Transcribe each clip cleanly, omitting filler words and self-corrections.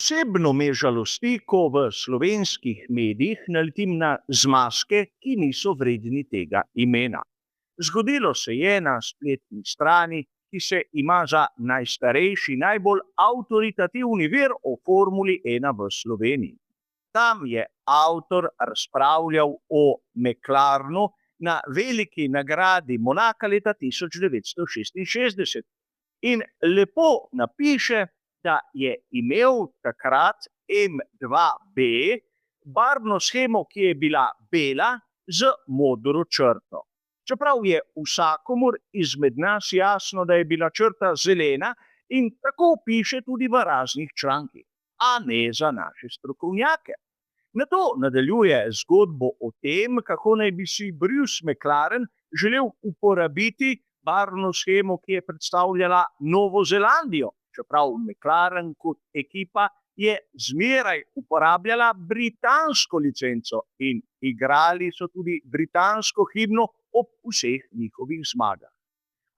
Osebno me žalosti, ko v slovenskih medijih naletim na zmazke, ki niso vredni tega imena. Zgodilo se je na spletni strani, ki se ima za najstarejši, najbolj avtoritativni vir o Formuli 1 v Sloveniji. Tam je avtor razpravljal o McLarenu na veliki nagradi Monaka leta 1966 in lepo napiše, da je imel takrat M2B barvno shemo, ki je bila bela z modro črto. Čeprav je vsakomur izmed nas jasno, da je bila črta zelena in tako piše tudi v raznih člankih, a ne za naše strokovnjake. Nato nadaljuje zgodbo o tem, kako naj bi si Bruce McLaren želel uporabiti barvno shemo, ki je predstavljala Novo Zelandijo, čeprav McLaren kot ekipa je zmeraj uporabljala britansko licenco in igrali so tudi britansko himno ob vseh njihovih zmagah.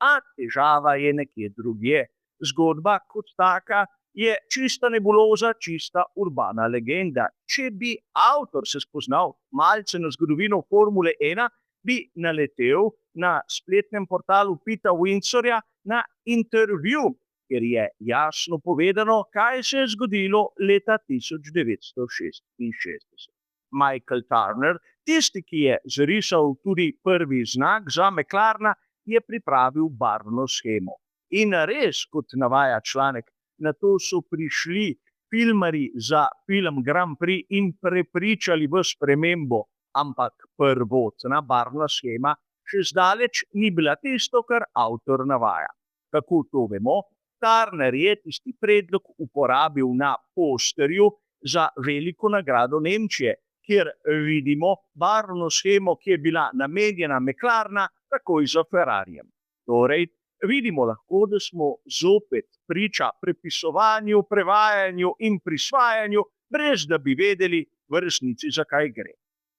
A težava je nekje drugje. Zgodba kot taka je čista nebuloza, čista urbana legenda. Če bi avtor se spoznal malce na zgodovino Formule 1, bi naletel na spletnem portalu Peta Windsorja na intervju, kjer je jasno povedano, kaj se je zgodilo leta 1966. Michael Turner, tisti, ki je zarisal tudi prvi znak za McLarena, je pripravil barvno shemo. In res, kot navaja članek, nato so prišli filmarji za film Grand Prix in prepričali v spremembo, ampak prvotna barvna shema še zdaleč ni bila tisto, kar avtor navaja. Kako to vemo? Turner je tisti predlog uporabil na posterju za veliko nagrado Nemčije, kjer vidimo barvno shemo, ki je bila namenjena McLarena takoj za Ferrarijem. Torej, vidimo lahko, da smo zopet priča prepisovanju, prevajanju in prisvajanju, brez da bi vedeli v resnici, za kaj gre.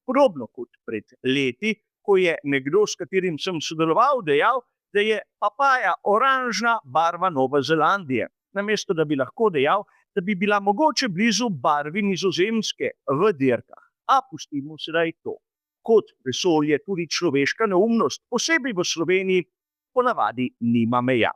Podobno kot pred leti, ko je nekdo, s katerim sem sodeloval, dejal, da je papaja oranžna barva Nove Zelandije, namesto da bi lahko dejal, da bi bila mogoče blizu barvi Nizozemske v dirkah. A pustimo sedaj to. Kot vesolje tudi človeška neumnost, posebej v Sloveniji, ponavadi nima meja.